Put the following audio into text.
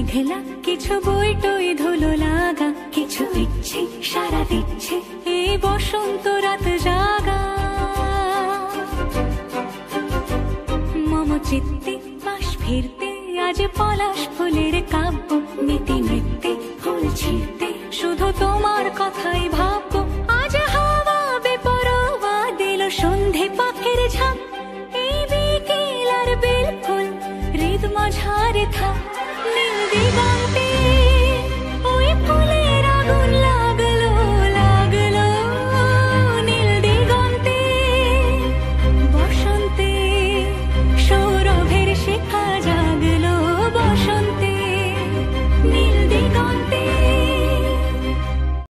মেঘলা কিছু বই টই ধুলো লাগা, কিছু ইচ্ছে সারা দিচ্ছে এই বসন্ত রাত জাগা। মম চিত্তে পাশ ফিরতে আজ পলাশ ফুলের কাব্য, নীতি নৃত্যে ফুল ছিঁড়তে শুধু তোমার কথাই ভাব।